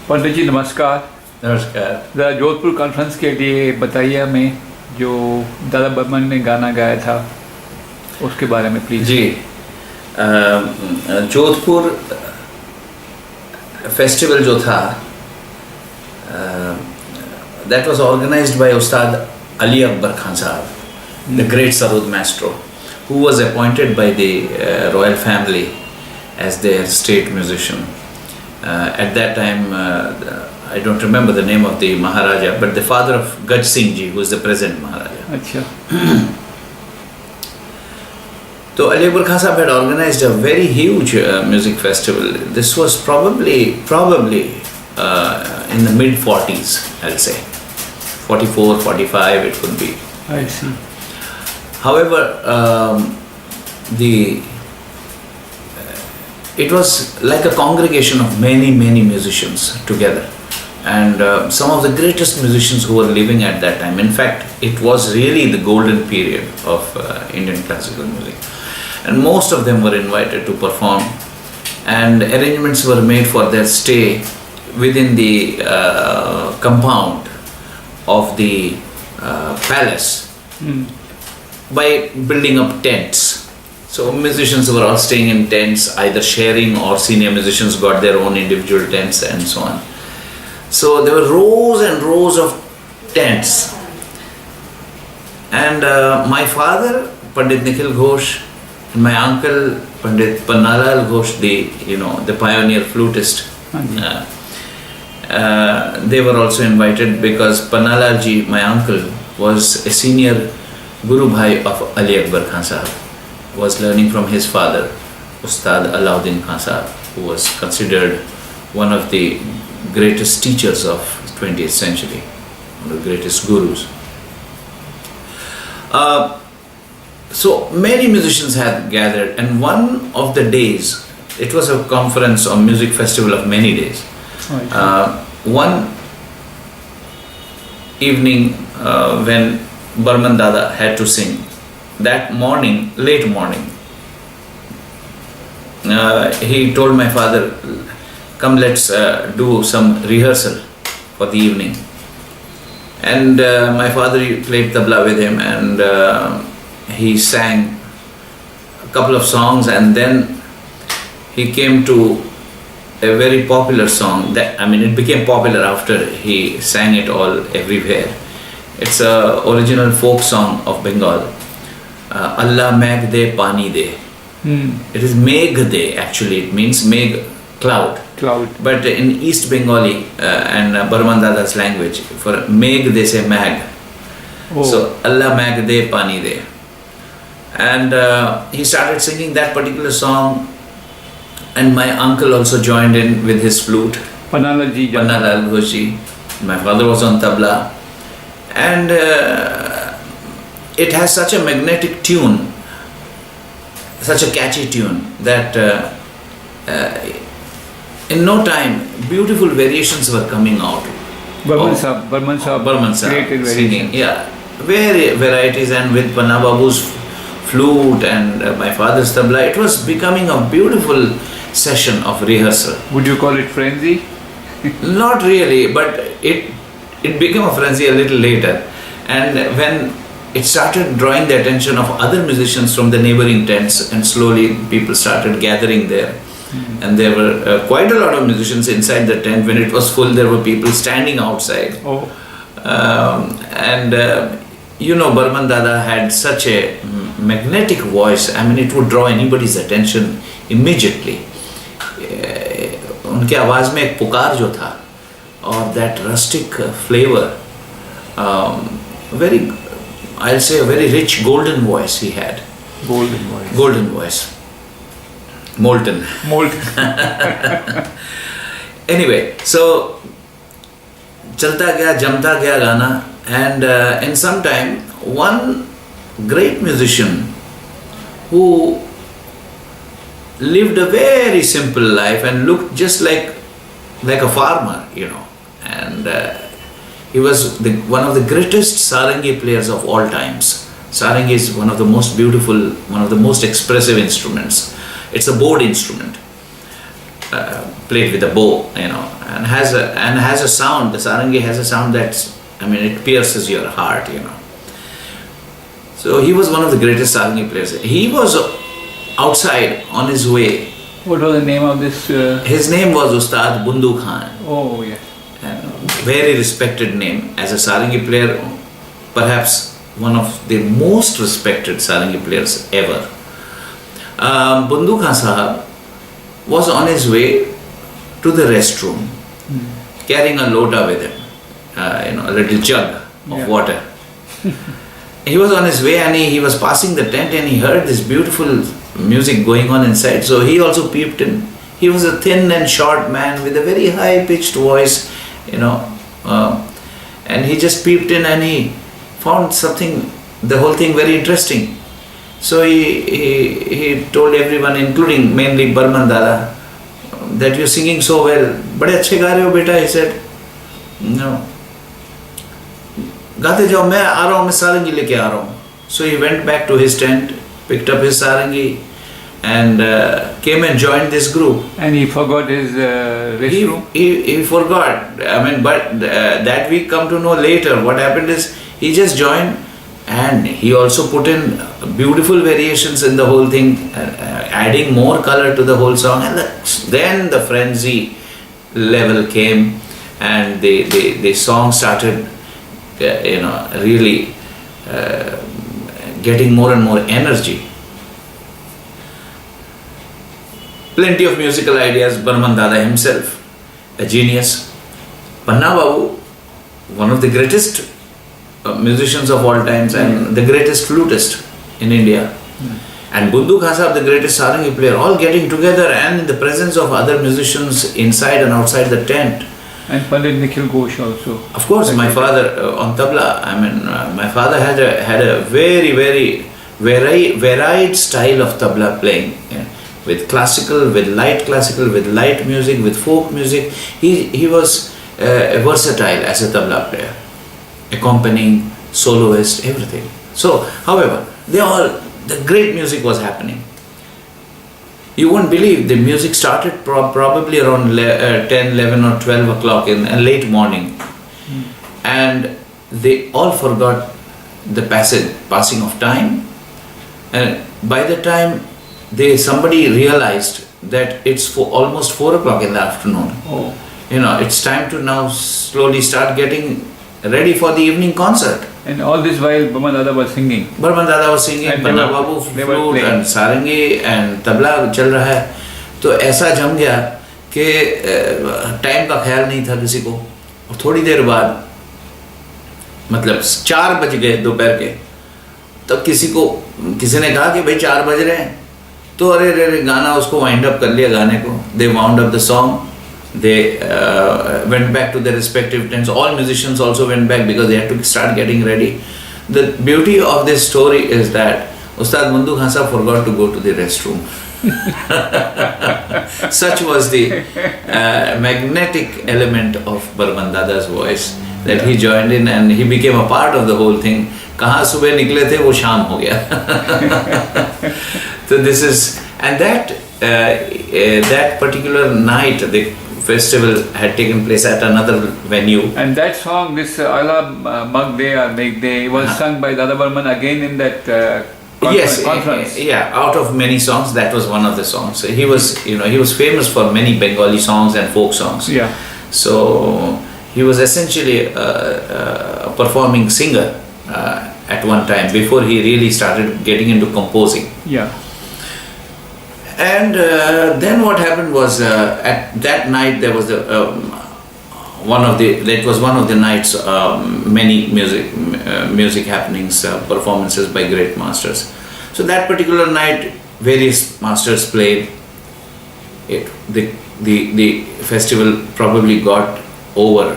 पंडित जी नमस्कार। नमस्कार। ज़रा जोधपुर कॉन्फ्रेंस के लिए बताइए हमें, जो दादा बर्मन ने गाना गाया था उसके बारे में प्लीज़। जी, जोधपुर फेस्टिवल जो था, that was organized by Ustad Ali Akbar Khan Sahab, the great Sarod maestro, who was appointed by the royal family as their state musician. At that time, I don't remember the name of the Maharaja, but the father of Gaj Singh Ji, who is the present Maharaja. अच्छा। So Ali Akbar Khan Sahab had organized a very huge music festival. This was probably in the mid 40s, I'll say 44, 45 it could be. I see. However, it was like a congregation of many musicians together, and some of the greatest musicians who were living at that time. In fact, it was really the golden period of Indian classical music, and most of them were invited to perform, and arrangements were made for their stay within the compound of the palace by building up tents. So musicians were all staying in tents, either sharing, or senior musicians got their own individual tents and so on. So there were rows and rows of tents, and my father, Pandit Nikhil Ghosh, and my uncle, Pandit Pannalal Ghosh, the pioneer flutist, they were also invited, because Pannalal Ji, my uncle, was a senior Guru Bhai of Ali Akbar Khan Sahab, was learning from his father, Ustad Khan Sahab, who was considered one of the greatest teachers of 20th century, one of the greatest gurus. So many musicians had gathered, and one of the days, it was a conference or music festival of many days. One evening when Burman Dada had to sing, that morning, late morning, he told my father, come, let's do some rehearsal for the evening. And my father played tabla with him, and he sang a couple of songs, and then he came to a very popular song that, it became popular after he sang it all everywhere. It's a original folk song of Bengal. Allah megh de pani de. It is megh de, actually. It means megh, cloud. But in East Bengali and Burman Dada's language, for megh they say mag. So Allah megh de pani de. And he started singing that particular song, and my uncle also joined in with his flute. Pannalal Ghosh. My father was on tabla. And it has such a magnetic tune, such a catchy tune, that in no time beautiful variations were coming out. Burman Sahab singing, varieties, and with Panna Babu's flute and my father's tabla, it was becoming a beautiful session of rehearsal. Would you call it frenzy? Not really, but it became a frenzy a little later, and when it started drawing the attention of other musicians from the neighboring tents, and slowly people started gathering there. And there were quite a lot of musicians inside the tent. When it was full, there were people standing outside. And Burman Dada had such a magnetic voice. It would draw anybody's attention immediately. उनके आवाज में एक पुकार जो था, और that rustic flavor, I'll say a very rich golden voice he had. Golden voice. Molten. Anyway, so चलता गया, जमता गया गाना, and in some time, one great musician who lived a very simple life and looked just like a farmer, and he was one of the greatest sarangi players of all times. Sarangi is one of the most beautiful, one of the most expressive instruments. It's a bowed instrument. played with a bow, and has a sound. The sarangi has a sound that's, it pierces your heart, So he was one of the greatest sarangi players. He was outside on his way. What was the name of this? His name was Ustad Bundu Khan. Oh, yes. And very respected name as a sarangi player, perhaps one of the most respected sarangi players ever. Bundu Khan Sahab was on his way to the restroom, carrying a lota with him, a little jug of water. He was on his way and he was passing the tent and he heard this beautiful music going on inside, so he also peeped in. He was a thin and short man with a very high-pitched voice, and he just peeped in and he found the whole thing very interesting. So he told everyone, including mainly Burman Dada, that you're singing so well. Bade achhe ga rahe ho beta, he said. Gaate jao, main aa raha hu, main sarangi leke aa raha hu. So he went back to his tent, picked up his sarangi and came and joined this group. And he forgot his restroom? He forgot. But that we come to know later. What happened is he just joined and he also put in beautiful variations in the whole thing, adding more color to the whole song. And then the frenzy level came and the song started, really getting more and more energy. Plenty of musical ideas. Burman Dada himself, a genius. Panna Babu, one of the greatest musicians of all times and the greatest flutist in India. And Bundu Khan Sahab, the greatest sarangi player, all getting together and in the presence of other musicians inside and outside the tent. And Pandit Nikhil Ghosh also. Of course, my father on tabla. My father had a very, very varied style of tabla playing. With classical, with light music, with folk music. He was versatile as a tabla player, accompanying, soloist, everything. So, however, the great music was happening. You won't believe the music started probably around 10, 11 or 12 o'clock in late morning. And they all forgot the passing of time. And by the time somebody realized that it's almost 4 o'clock in the afternoon. Oh. It's time to now slowly start getting ready for the evening concert. And all this while Burman Dada was singing. Burman Dada was singing, Panna Babu flute and sarangi and tabla चल रहा है. तो ऐसा जम गया कि time का ख्याल नहीं था किसी को. और थोड़ी देर बाद, मतलब 4 बज गए दोपहर के, तब किसी ने कहा कि भाई 4 बज रहे हैं. तो अरे गाना उसको वाइंड अप कर लिया गाने को. They wound up the song. They went back to their respective tents. All musicians also went back because they had to start getting ready. The beauty of this story is that Ustad Bundu Khan Sahab forgot to go to the restroom. Such was the magnetic element of Burman Dada's voice that he joined in and he became a part of the whole thing. कहाँ सुबह निकले थे वो शाम हो गया. So this is, and that particular night the festival had taken place at another venue. And that song, this Allah Magh De or Megh De, was sung by Dada Burman again in that conference. Yeah, out of many songs, that was one of the songs. He was famous for many Bengali songs and folk songs. Yeah. So he was essentially a performing singer at one time before he really started getting into composing. Yeah. And then what happened was at that night there was one of the nights many music happenings, performances by great masters. So that particular night various masters played. The festival probably got over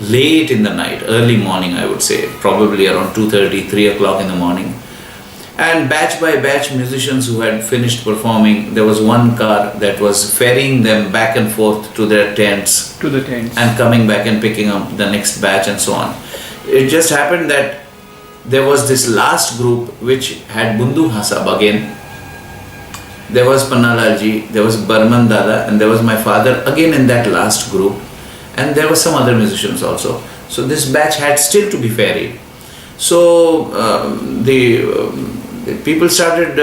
late in the night, early morning I would say, probably around 2:30, 3 o'clock in the morning. And batch by batch musicians who had finished performing, there was one car that was ferrying them back and forth to their tents. To the tents. And coming back and picking up the next batch and so on. It just happened that there was this last group which had Bundu Khan Sahab again. there was Pannalal-ji, there was Burman Dada, and there was my father again in that last group, and there were some other musicians also. So this batch had still to be ferried. So the people started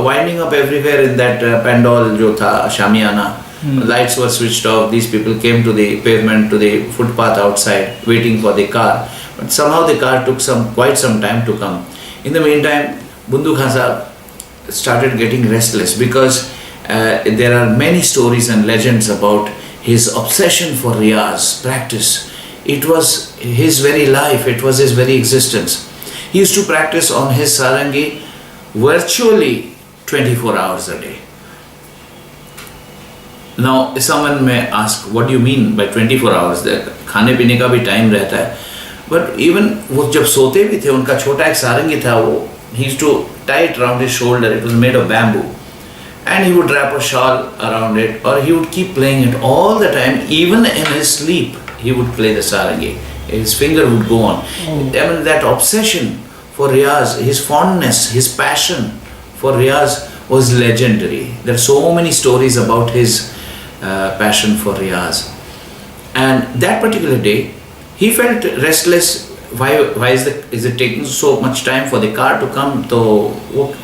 winding up everywhere in that pandal jo tha, Shamiana. Lights were switched off. These people came to the pavement, to the footpath outside, waiting for the car. But somehow the car took quite some time to come. In the meantime, Bundu Khan sahab started getting restless because there are many stories and legends about his obsession for riyaz, practice. It was his very life, it was his very existence. He used to practice on his sarangi virtually 24 hours a day. Now, someone may ask, what do you mean by 24 hours? खाने पीने का भी time रहता है. But even वो जब सोते भी थे, उनका छोटा एक सारंगी था, वो he used to tie it around his shoulder. It was made of bamboo, and he would wrap a shawl around it, or he would keep playing it all the time. Even in his sleep, he would play the sarangi. His finger would go on. I mean, that obsession for riyaz, his fondness, his passion for riyaz was legendary. There are so many stories about his passion for riyaz. And that particular day, he felt restless. Why is it taking so much time for the car to come? तो वो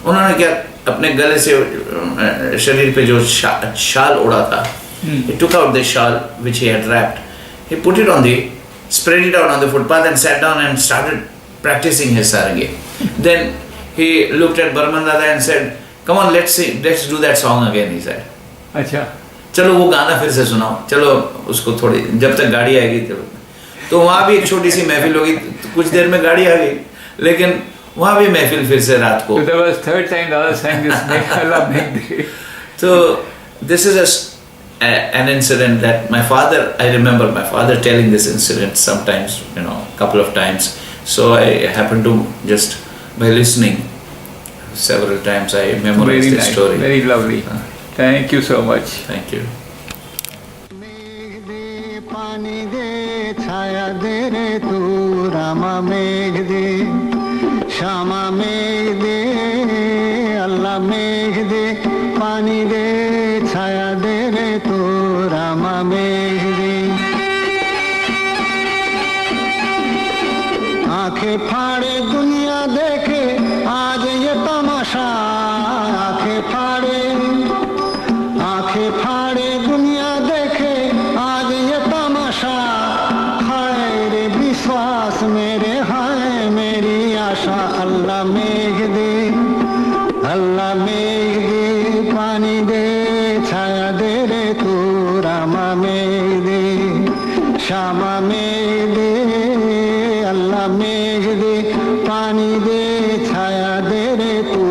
उन्होंने क्या अपने गले से शरीर पे जो शाल उड़ा था, he took out the shawl which he had wrapped. He put it spread it out on the footpath and sat down and started practicing his sarangi. Then he looked at Burman Dada and said, "Come on, let's do that song again." He said, अच्छा, चलो वो गाना फिर से सुनाओ, चलो उसको थोड़ी जब तक गाड़ी आएगी चलो. तो वहाँ भी एक छोटी सी महफिल होगी, कुछ देर में गाड़ी आ गई, लेकिन वहाँ भी महफिल फिर से रात को. So that was third time Dada sang this megh. So this is an incident that I remember my father telling this incident sometimes, a couple of times. So I happened to just by listening several times I memorized Very this nice, story. very lovely. Thank you so much. Thank you. पानी दे छाया दे रे तू रामा मेघ दे श्यामा मेघ दे अल्लाह मेघ दे पानी दे छाया दे रे तू रामा मेघ दे आंखें फाड़े दुनिया देखे आज ये तमाशा आंखें फाड़े दुनिया देखे आज ये तमाशा हाय रे विश्वास मेरे हाय मेरी आशा अल्लाह मेघ दे पानी दे छाया दे रे तू रामा मेघ दे श्यामा मेघ दे अल्लाह मेघ दे पानी दे छाया दे रे तू